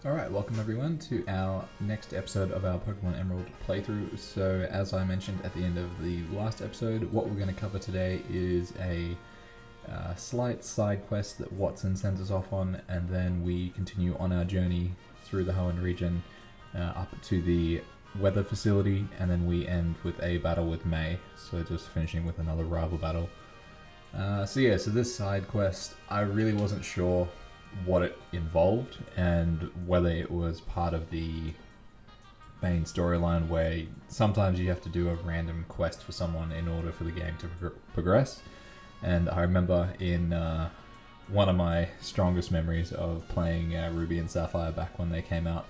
Alright, welcome everyone to our next episode of our Pokemon Emerald playthrough. So, as I mentioned at the end of the last episode, what we're going to cover today is a slight side quest that Watson sends us off on, and then we continue on our journey through the Hoenn region up to the weather facility, and then we end with a battle with May, so just finishing with another rival battle. So this side quest, I really wasn't sure what it involved and whether it was part of the main storyline where sometimes you have to do a random quest for someone in order for the game to progress. And I remember in one of my strongest memories of playing Ruby and Sapphire back when they came out,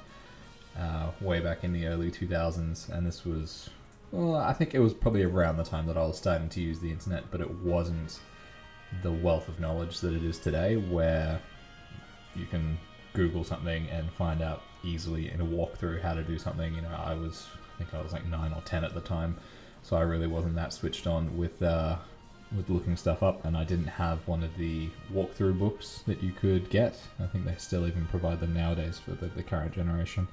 way back in the early 2000s, and this was, well, I think it was probably around the time that I was starting to use the internet, but it wasn't the wealth of knowledge that it is today, where you can Google something and find out easily in a walkthrough how to do something. You know, I think I was like 9 or 10 at the time, so I really wasn't that switched on with looking stuff up, and I didn't have one of the walkthrough books that you could get. I think they still even provide them nowadays for the current generation.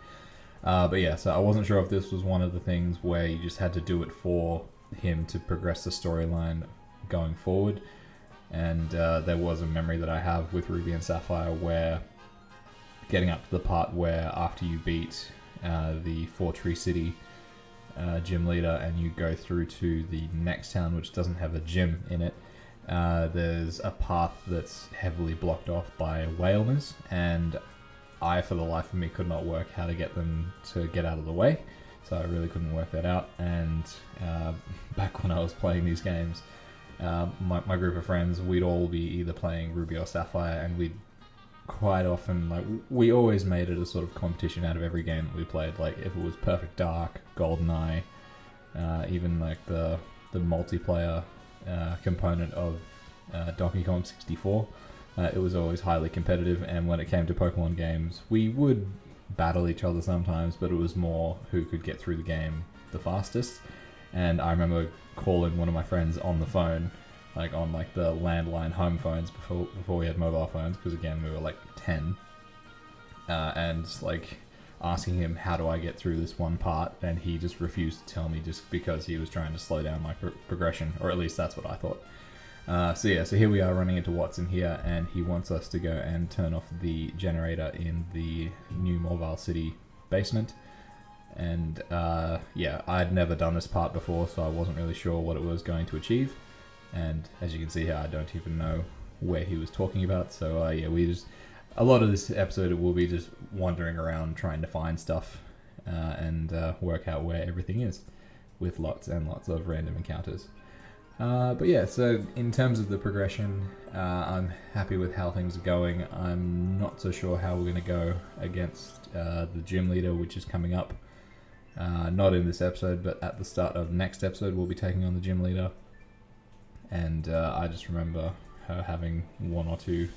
But yeah, so I wasn't sure if this was one of the things where you just had to do it for him to progress the storyline going forward. And there was a memory that I have with Ruby and Sapphire where getting up to the part where after you beat the Four Tree City gym leader and you go through to the next town, which doesn't have a gym in it, there's a path that's heavily blocked off by whalers, and I, for the life of me, could not work how to get them to get out of the way. So I really couldn't work that out. And back when I was playing these games, my group of friends, we'd all be either playing Ruby or Sapphire, and we'd quite often, we always made it a sort of competition out of every game that we played. Like, if it was Perfect Dark, GoldenEye, even like the multiplayer component of Donkey Kong 64, it was always highly competitive. And when it came to Pokemon games, we would battle each other sometimes, but it was more who could get through the game the fastest. And I remember calling one of my friends on the phone, like on like the landline home phones before we had mobile phones, because again we were like 10, and like asking him, how do I get through this one part, and he just refused to tell me, just because he was trying to slow down my progression, or at least that's what I thought. So here we are running into Watson here, and he wants us to go and turn off the generator in the new Mobile City basement. And I'd never done this part before, so I wasn't really sure what it was going to achieve. And as you can see here, I don't even know where he was talking about. So a lot of this episode will be just wandering around trying to find stuff and work out where everything is, with lots and lots of random encounters. So in terms of the progression, I'm happy with how things are going. I'm not so sure how we're going to go against the gym leader, which is coming up. Not in this episode, but at the start of next episode we'll be taking on the gym leader. And I just remember her having one or two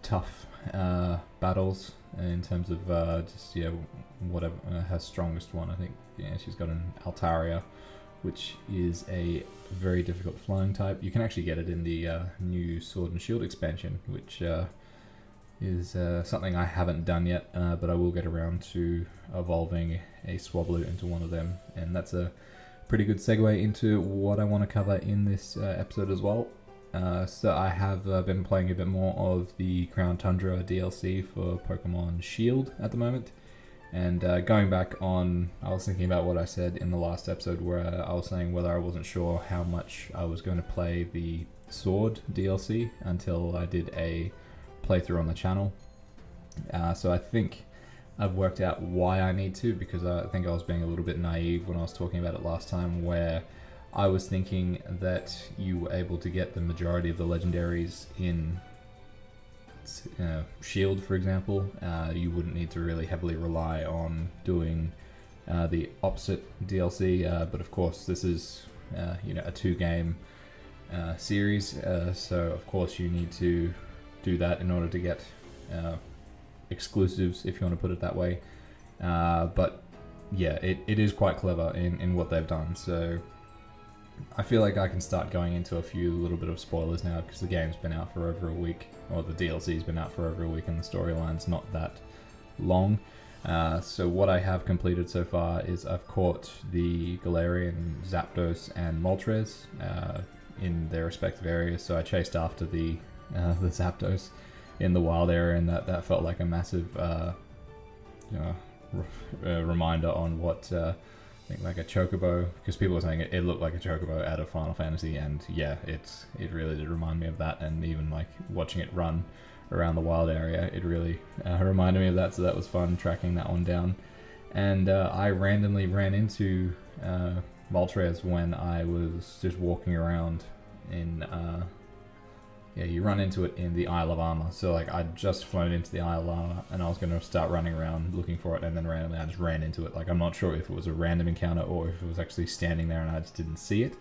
tough battles in terms of whatever her strongest one. I think she's got an Altaria, which is a very difficult flying type. You can actually get it in the new Sword and Shield expansion, which is something I haven't done yet, but I will get around to evolving a Swablu into one of them, and that's a pretty good segue into what I want to cover in this episode as well. So I have been playing a bit more of the Crown Tundra DLC for Pokemon Shield at the moment, and going back on, I was thinking about what I said in the last episode where I was saying whether I wasn't sure how much I was going to play the Sword DLC until I did a playthrough on the channel. So I think I've worked out why I need to, because I think I was being a little bit naive when I was talking about it last time, where I was thinking that you were able to get the majority of the legendaries in Shield, for example. You wouldn't need to really heavily rely on doing the opposite DLC, but of course this is a 2-game series, so of course you need to do that in order to get exclusives, if you want to put it that way. But yeah, it is quite clever in what they've done. So I feel like I can start going into a few little bit of spoilers now, because the game's been out for over a week, or the DLC's been out for over a week, and the storyline's not that long. So what I have completed so far is I've caught the Galarian, Zapdos, and Moltres in their respective areas. So I chased after the Zapdos in the wild area, and that felt like a massive reminder on what I think like a chocobo, because people were saying it looked like a chocobo out of Final Fantasy, and yeah, it really did remind me of that. And even like watching it run around the wild area, it really reminded me of that, so that was fun tracking that one down. And I randomly ran into Moltres when I was just walking around in you run into it in the Isle of Armor. So like I'd just flown into the Isle of Armor and I was going to start running around looking for it, and then randomly I just ran into it. Like I'm not sure if it was a random encounter or if it was actually standing there and I just didn't see it.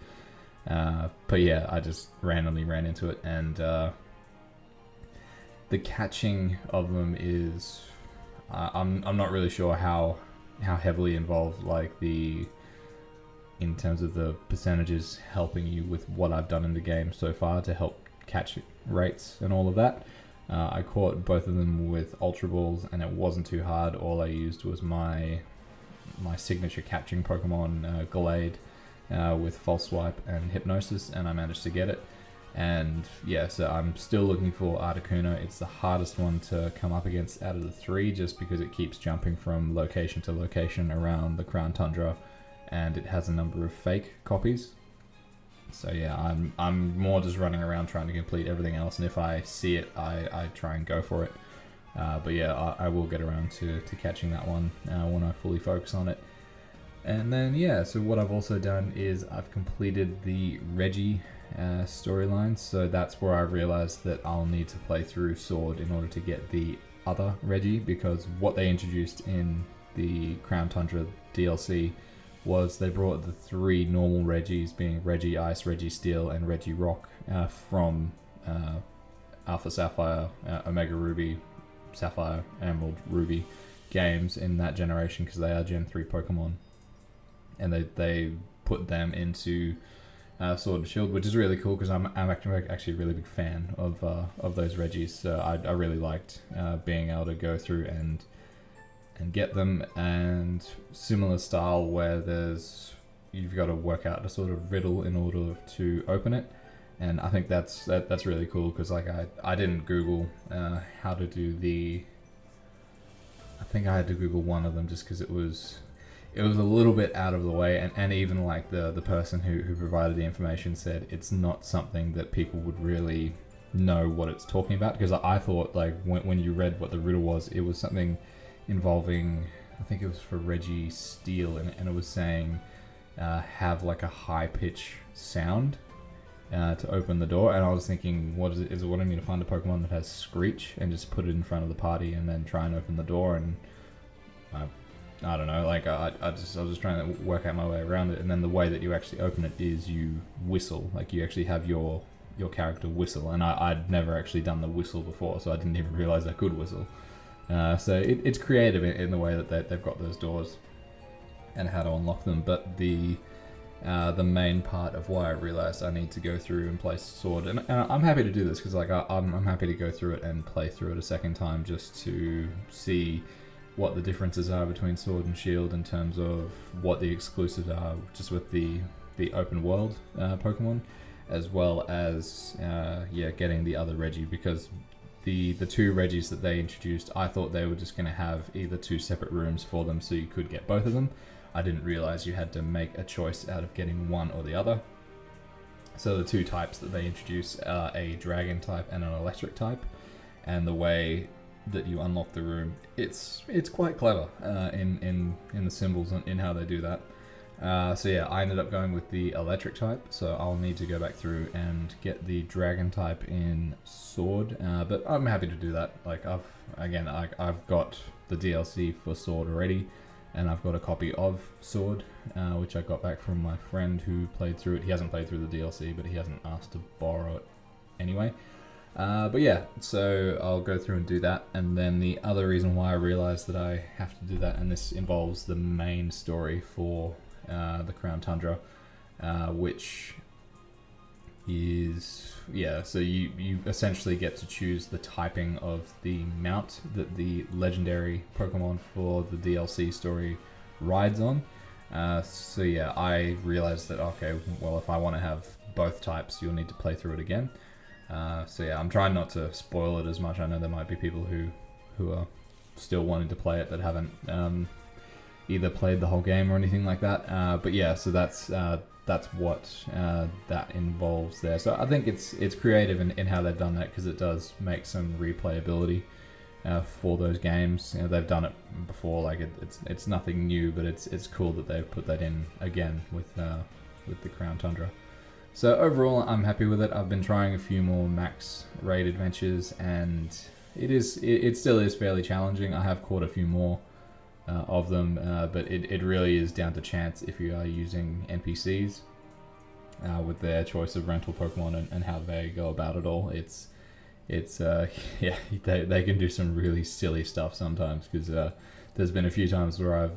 But yeah, I just randomly ran into it, and the catching of them is I'm not really sure how heavily involved like in terms of the percentages helping you with what I've done in the game so far to help catch rates and all of that. I caught both of them with Ultra Balls, and it wasn't too hard. All I used was my signature catching Pokemon, Gallade, with False Swipe and Hypnosis, and I managed to get it. And yeah, so I'm still looking for Articuno. It's the hardest one to come up against out of the three, just because it keeps jumping from location to location around the Crown Tundra, and it has a number of fake copies. So yeah, I'm more just running around trying to complete everything else, and if I see it, I try and go for it. But yeah, I will get around to catching that one when I fully focus on it. And then yeah, so what I've also done is I've completed the Reggie storyline. So that's where I realized that I'll need to play through Sword in order to get the other Reggie, because what they introduced in the Crown Tundra DLC was they brought the three normal Reggies, being Reggie Ice, Reggie Steel, and Reggie Rock, from Alpha Sapphire, Omega Ruby, Sapphire, Emerald, Ruby games in that generation, because they are Gen 3 Pokemon. And they put them into Sword and Shield, which is really cool, because I'm actually a really big fan of those Reggies. So I really liked being able to go through and get them, and similar style where you've got to work out a sort of riddle in order to open it. And I think that's really cool, because like I didn't Google how to do I think I had to Google one of them just because it was a little bit out of the way, and even like the person who provided the information said it's not something that people would really know what it's talking about, because I thought like when you read what the riddle was, it was something involving, I think it was for Reggie Steel, and it was saying have like a high pitch sound to open the door, and I was thinking, what is it? Is it wanting me to find a Pokemon that has Screech and just put it in front of the party and then try and open the door? And I don't know, like I was just trying to work out my way around it. And then the way that you actually open it is you whistle, like you actually have your character whistle, and I'd never actually done the whistle before, so I didn't even realize I could whistle. So it's creative in the way that they've got those doors and how to unlock them. But the main part of why I realized I need to go through and play Sword, and I'm happy to do this, because like I'm happy to go through it and play through it a second time just to see what the differences are between Sword and Shield in terms of what the exclusives are, just with the open world Pokemon, as well as getting the other Reggie, because the two Reggies that they introduced, I thought they were just going to have either two separate rooms for them so you could get both of them. I didn't realize you had to make a choice out of getting one or the other. So the two types that they introduce are a Dragon type and an Electric type, and the way that you unlock the room, it's quite clever in the symbols and in how they do that. So yeah, I ended up going with the Electric type, so I'll need to go back through and get the Dragon type in Sword, but I'm happy to do that. Like I've got the DLC for Sword already, and I've got a copy of Sword, which I got back from my friend who played through it. He hasn't played through the DLC, but he hasn't asked to borrow it anyway. But yeah, so I'll go through and do that. And then the other reason why I realized that I have to do that, and this involves the main story for the Crown Tundra, which is, yeah, so you essentially get to choose the typing of the mount that the legendary Pokemon for the DLC story rides on. So yeah, I realized that, okay, well, if I want to have both types, you'll need to play through it again. So yeah, I'm trying not to spoil it as much. I know there might be people who are still wanting to play it that haven't either played the whole game or anything like that. But yeah, so that's what that involves there. So I think it's creative in how they've done that, because it does make some replayability for those games. You know, they've done it before, like it's nothing new, but it's cool that they've put that in again with the Crown Tundra. So overall, I'm happy with it. I've been trying a few more max raid adventures, and it still is fairly challenging. I have caught a few more of them, but it really is down to chance if you are using NPCs with their choice of rental Pokemon and how they go about it all. It's yeah, they can do some really silly stuff sometimes, because there's been a few times where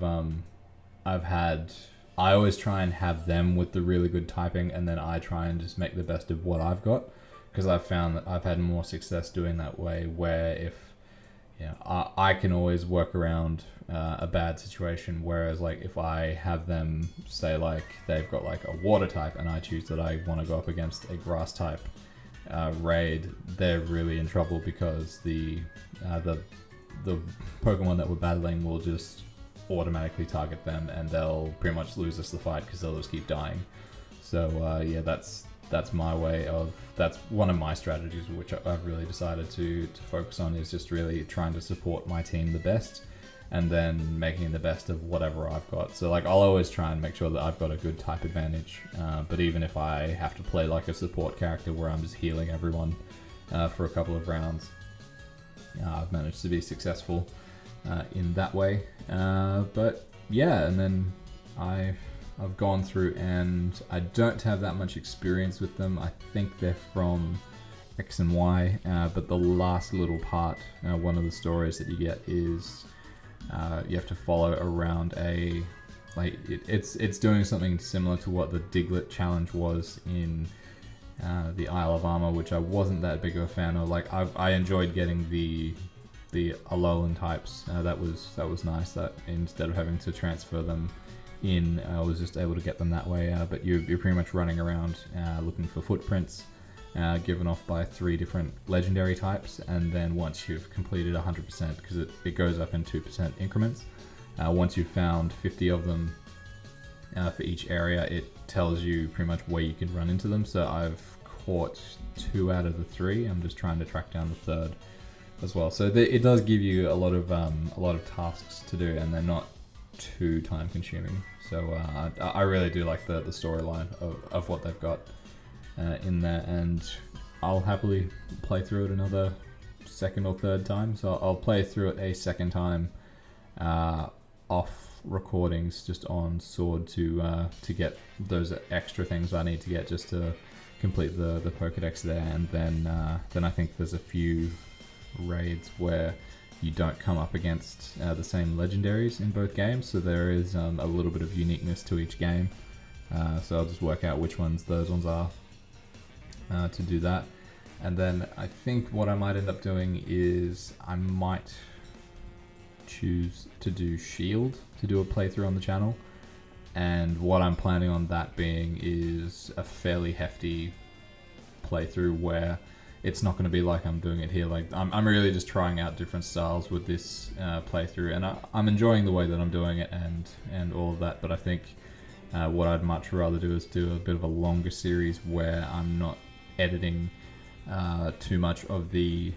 I always try and have them with the really good typing, and then I try and just make the best of what I've got, because I've found that I've had more success doing that way, where if I can always work around a bad situation, whereas like if I have them say like they've got like a water type and I choose that I want to go up against a grass type raid, they're really in trouble, because the Pokemon that we're battling will just automatically target them, and they'll pretty much lose us the fight because they'll just keep dying. So yeah, that's my way of, that's one of my strategies which I've really decided to focus on, is just really trying to support my team the best, and then making the best of whatever I've got. So like I'll always try and make sure that I've got a good type advantage, but even if I have to play like a support character where I'm just healing everyone for a couple of rounds, I've managed to be successful in that way. But yeah, and then I've gone through, and I don't have that much experience with them. I think they're from X and Y, but the last little part, one of the stories that you get is you have to follow around it's doing something similar to what the Diglett challenge was in the Isle of Armor, which I wasn't that big of a fan of. Like I enjoyed getting the Alolan types. That was nice, that instead of having to transfer them in, I was just able to get them that way. But you're pretty much running around looking for footprints given off by 3 different legendary types, and then once you've completed 100%, because it goes up in 2% increments, once you've found 50 of them for each area, it tells you pretty much where you can run into them. So I've caught 2 out of the 3. I'm just trying to track down the 3rd as well. So it does give you a lot of tasks to do, and they're not too time consuming. So I really do like the storyline of what they've got in there, and I'll happily play through it another 2nd or 3rd time. So I'll play through it a 2nd time off recordings, just on Sword, to get those extra things I need to get just to complete the Pokedex there. And then I think there's a few raids where you don't come up against the same legendaries in both games, so there is a little bit of uniqueness to each game. So I'll just work out which ones those ones are to do that. And then I think what I might end up doing is I might choose to do Shield to do a playthrough on the channel, and what I'm planning on that being is a fairly hefty playthrough where it's not going to be like I'm doing it here. Like I'm really just trying out different styles with this playthrough, and I'm enjoying the way that I'm doing it and all of that. But I think what I'd much rather do is do a bit of a longer series where I'm not editing too much of the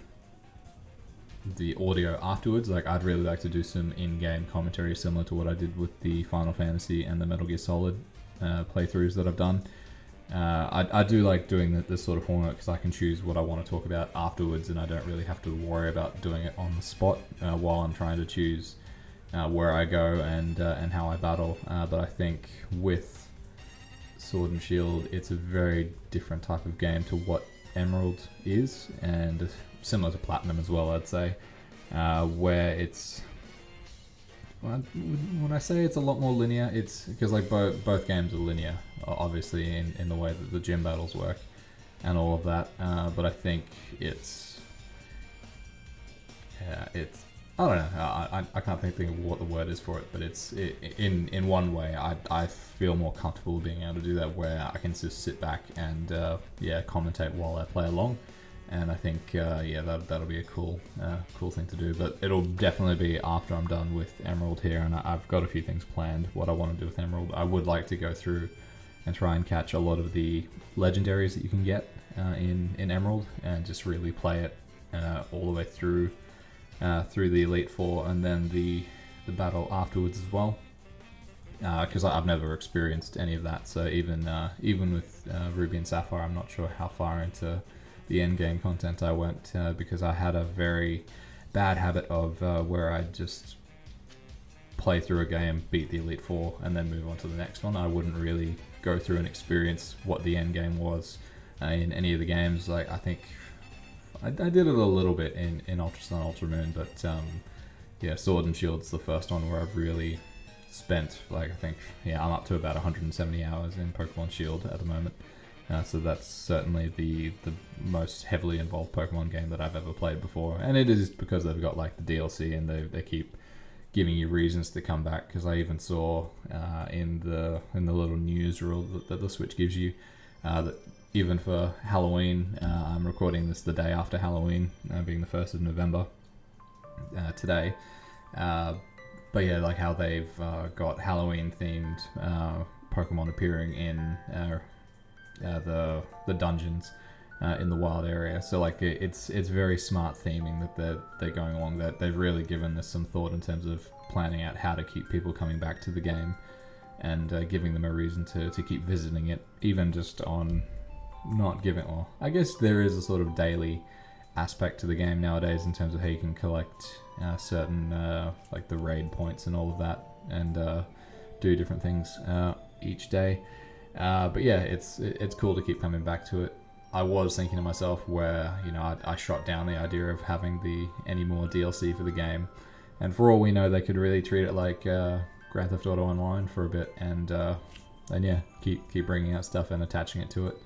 audio afterwards. Like I'd really like to do some in-game commentary similar to what I did with the Final Fantasy and the Metal Gear Solid playthroughs that I've done. I do like doing this sort of format because I can choose what I want to talk about afterwards, and I don't really have to worry about doing it on the spot while I'm trying to choose where I go and how I battle. But I think with Sword and Shield, it's a very different type of game to what Emerald is, and similar to Platinum as well, I'd say, where it's, when I say it's a lot more linear, it's because like both games are linear, obviously, in the way that the gym battles work. and all of that. But I think it's I don't know. I can't think of what the word is for it, but in one way I feel more comfortable being able to do that, where I can just sit back and commentate while I play along. And I think that'll be a cool thing to do. But it'll definitely be after I'm done with Emerald here, and I've got a few things planned. What I want to do with Emerald, I would like to go through and try and catch a lot of the legendaries that you can get in Emerald, and just really play it all the way through the Elite Four, and then the battle afterwards as well. Because I've never experienced any of that, so even with Ruby and Sapphire, I'm not sure how far into the end game content I went, because I had a very bad habit of where I just play through a game, beat the Elite Four, and then move on to the next one. I wouldn't really go through and experience what the end game was in any of the games. Like, I think I did it a little bit in Ultra Sun, Ultra Moon, but Sword and Shield's the first one where I've really spent, like, I think, I'm up to about 170 hours in Pokemon Shield at the moment. So that's certainly the most heavily involved Pokemon game that I've ever played before, and it is because they've got like the DLC and they keep giving you reasons to come back. Because I even saw in the little news rule that the Switch gives you that even for Halloween, I'm recording this the day after Halloween, being the 1st of November today. But yeah, like how they've got Halloween themed Pokemon appearing in the dungeons in the wild area. So like it's very smart theming that they're going along. That they've really given this some thought in terms of planning out how to keep people coming back to the game, and giving them a reason to keep visiting it, even just on not giving. Well, I guess there is a sort of daily aspect to the game nowadays in terms of how you can collect certain like the raid points and all of that, and do different things each day. But yeah, it's cool to keep coming back to it. I was thinking to myself where, I shot down the idea of having any more DLC for the game, and for all we know, they could really treat it like Grand Theft Auto Online for a bit, and keep bringing out stuff and attaching it to it.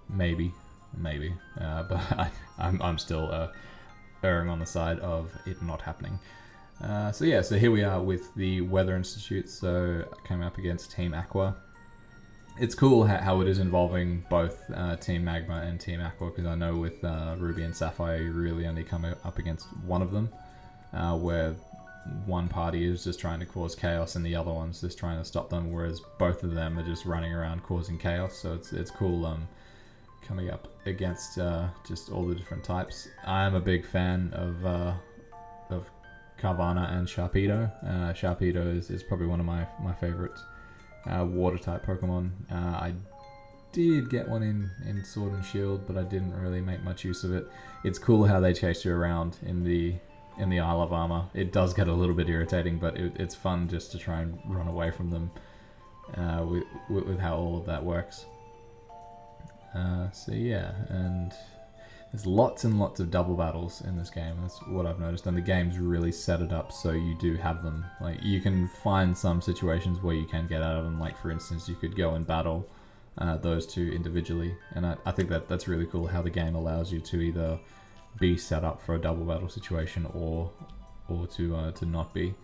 Maybe, but I'm still erring on the side of it not happening. So here we are with the Weather Institute. So coming up against Team Aqua. It's cool how it is involving both Team Magma and Team Aqua, because I know with Ruby and Sapphire you really only come up against one of them, where one party is just trying to cause chaos and the other one's just trying to stop them, whereas both of them are just running around causing chaos. So it's cool coming up against just all the different types. I'm a big fan of Carvana and Sharpedo. Sharpedo is probably one of my favorite water type Pokemon. I did get one in Sword and Shield, but I didn't really make much use of it. It's cool how they chase you around in the Isle of Armor. It does get a little bit irritating, but it's fun just to try and run away from them with how all of that works. And there's lots and lots of double battles in this game. That's what I've noticed, and the game's really set it up so you do have them. Like, you can find some situations where you can get out of them. Like, for instance, you could go and battle those two individually, and I think that's really cool how the game allows you to either be set up for a double battle situation or to not be.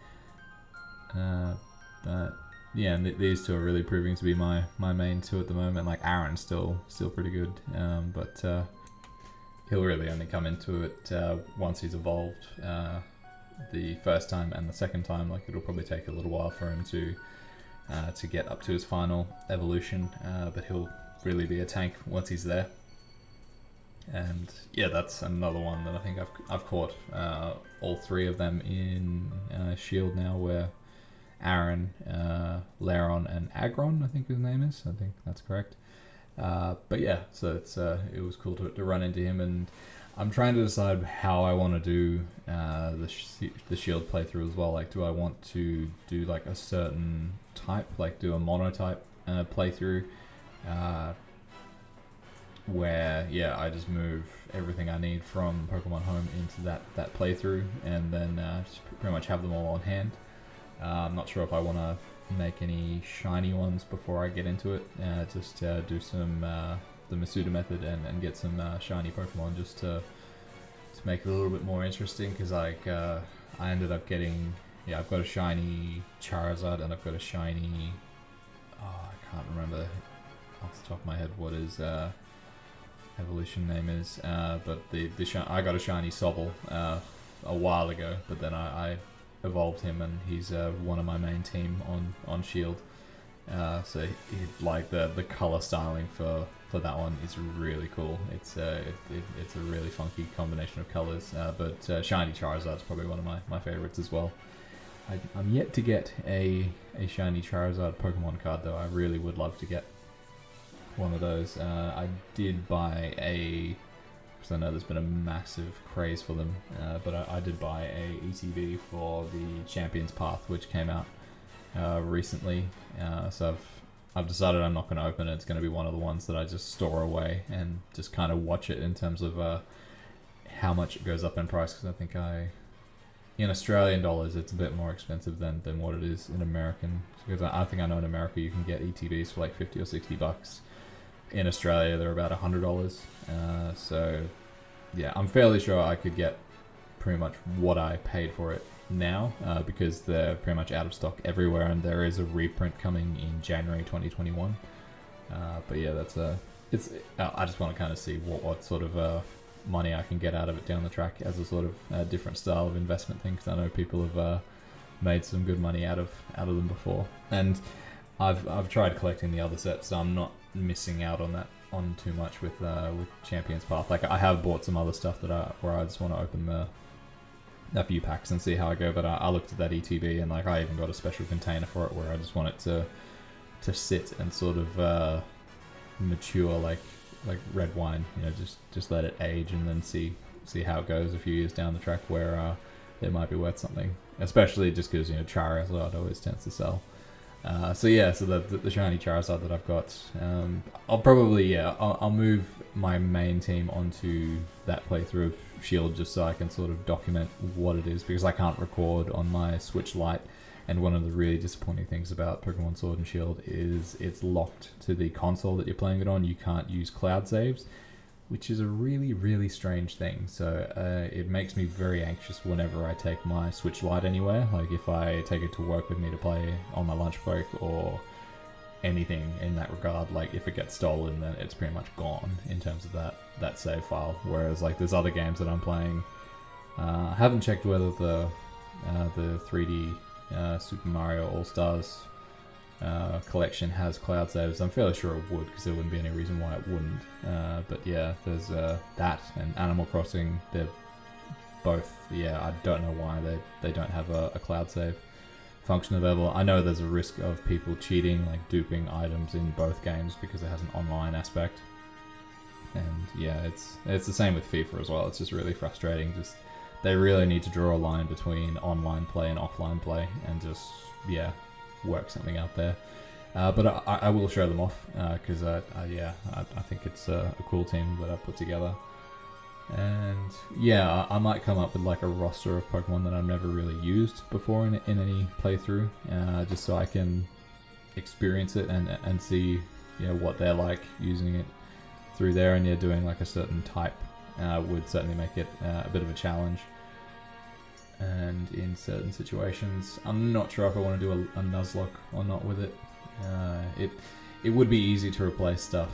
But yeah, and these two are really proving to be my main two at the moment. Like, Aaron's still pretty good, but he'll really only come into it once he's evolved the first time and the second time. Like, it'll probably take a little while for him to get up to his final evolution, but he'll really be a tank once he's there. And yeah, that's another one that I think I've caught all three of them in Shield now, where Aaron, Laron, and Agron, I think his name is. I think that's correct. But yeah, so it was cool to run into him, and I'm trying to decide how I want to do the Shield playthrough as well. Like, do I want to do like a certain type, like do a monotype playthrough, where I just move everything I need from Pokemon Home into that playthrough, and then just pretty much have them all on hand. I'm not sure if I want to make any shiny ones before I get into it. Just do some the Masuda method and get some shiny Pokemon just to make it a little bit more interesting. Because like I ended up getting I've got a shiny Charizard and I've got a shiny I can't remember off the top of my head what his evolution name is, but I got a shiny Sobble a while ago, but then I evolved him and he's one of my main team on Shield. So like the color styling for that one is really cool. It's a really funky combination of colors, but shiny Charizard is probably one of my favorites as well. I'm yet to get a shiny Charizard Pokemon card though. I really would love to get one of those. I did buy because I know there's been a massive craze for them, but I did buy a ETB for the Champions Path, which came out recently. So I've decided I'm not going to open it. It's going to be one of the ones that I just store away and just kind of watch it in terms of how much it goes up in price, because I think in Australian dollars it's a bit more expensive than what it is in American, because I think I know in America you can get ETBs for like $50 or $60. In Australia they're about $100, so yeah, I'm fairly sure I could get pretty much what I paid for it now, because they're pretty much out of stock everywhere, and there is a reprint coming in January 2021. But yeah, I just want to kind of see what sort of money I can get out of it down the track as a sort of different style of investment thing, because I know people have made some good money out of them before, and I've tried collecting the other sets, so I'm not missing out on too much with Champions Path. Like I have bought some other stuff where I just want to open a few packs and see how I go, but I looked at that ETB and like I even got a special container for it where I just want it to sit and sort of mature like red wine, just let it age and then see how it goes a few years down the track, where it might be worth something, especially just because Charizard always tends to sell. So the shiny Charizard that I've got, I'll probably I'll move my main team onto that playthrough of Shield just so I can sort of document what it is, because I can't record on my Switch Lite, and one of the really disappointing things about Pokemon Sword and Shield is it's locked to the console that you're playing it on. You can't use cloud saves, which is a really, really strange thing. So it makes me very anxious whenever I take my Switch Lite anywhere. Like if I take it to work with me to play on my lunch break or anything in that regard, like if it gets stolen, then it's pretty much gone in terms of that save file. Whereas like there's other games that I'm playing. I haven't checked whether the 3D Super Mario All-Stars collection has cloud saves. I'm fairly sure it would, because there wouldn't be any reason why it wouldn't. But yeah, there's that and Animal Crossing. They're both, I don't know why they don't have a cloud save function available. I know there's a risk of people cheating, like duping items in both games, because it has an online aspect. And yeah, it's the same with FIFA as well. It's just really frustrating. Just they really need to draw a line between online play and offline play, and just work something out there. But I will show them off, because I think it's a cool team that I've put together. And I might come up with like a roster of Pokemon that I've never really used before in any playthrough, just so I can experience it and see what they're like using it through there. And doing like a certain type would certainly make it a bit of a challenge. And in certain situations, I'm not sure if I want to do a Nuzlocke or not with it. It would be easy to replace stuff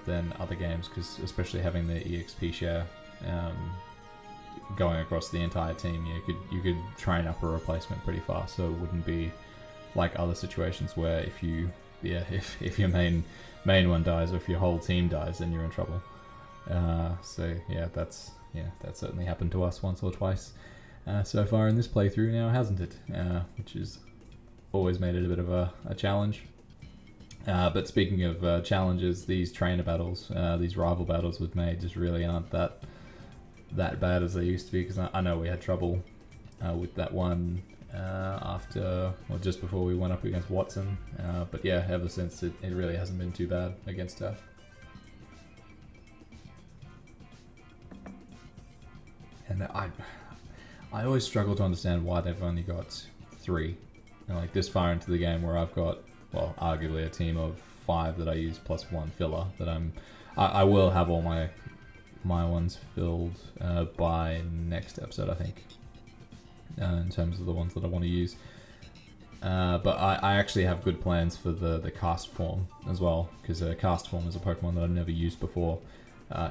than other games, because especially having the EXP share going across the entire team, you could train up a replacement pretty fast. So it wouldn't be like other situations where if your main one dies, or if your whole team dies, then you're in trouble. That's certainly happened to us once or twice so far in this playthrough now, hasn't it? Which has always made it a bit of a challenge. But speaking of challenges, these trainer battles, these rival battles with me just really aren't that bad as they used to be, because I know we had trouble with that one just before we went up against Watson. But yeah, ever since it really hasn't been too bad against her. And I always struggle to understand why they've only got 3. Like this far into the game, where I've got, well, arguably a team of 5 that I use plus 1 filler that I'm I will have all my ones filled by next episode, I think, in terms of the ones that I want to use. But I actually have good plans for the cast form as well, because cast form is a Pokemon that I've never used before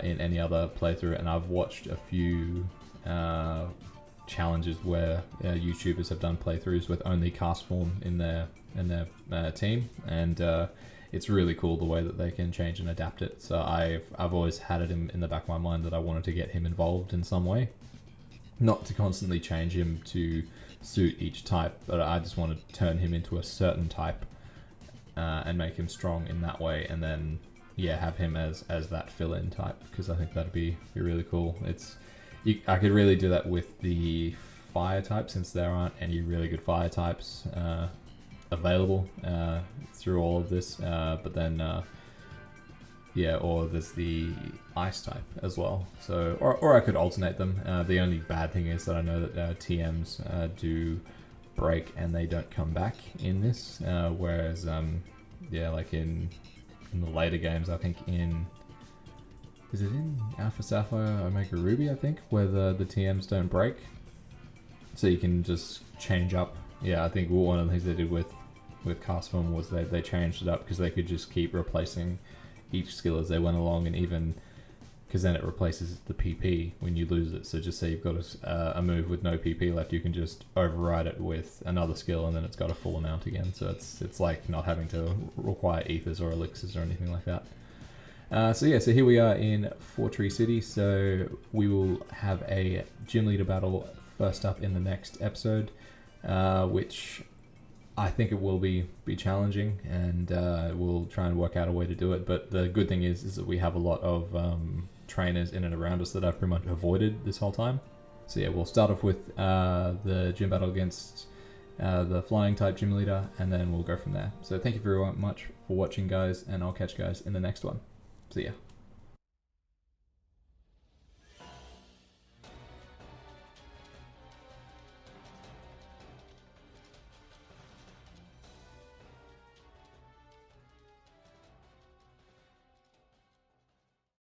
in any other playthrough, and I've watched a few challenges where YouTubers have done playthroughs with only cast form in their team, and it's really cool the way that they can change and adapt it. So I've always had it in the back of my mind that I wanted to get him involved in some way, not to constantly change him to suit each type, but I just want to turn him into a certain type and make him strong in that way, and then have him as that fill-in type, because I think that'd be really cool. I could really do that with the fire type, since there aren't any really good fire types available through all of this, but then or there's the ice type as well. So, or I could alternate them. The only bad thing is that I know that TMs do break and they don't come back in this. Whereas, like in the later games, I think is it in Alpha Sapphire, Omega Ruby, I think, where the TMs don't break. So you can just change up. Yeah, I think one of the things they did with cast form was they changed it up because they could just keep replacing each skill as they went along, and even because then it replaces the PP when you lose it. So just say you've got a move with no PP left, you can just override it with another skill, and then it's got a full amount again. So it's like not having to require ethers or elixirs or anything like that. So here we are in Fortree City. So we will have a gym leader battle first up in the next episode, which I think it will be challenging, and we'll try and work out a way to do it. But the good thing is that we have a lot of trainers in and around us that I've pretty much avoided this whole time. So we'll start off with the gym battle against the flying type gym leader, and then we'll go from there. So thank you very much for watching, guys, and I'll catch you guys in the next one. See ya.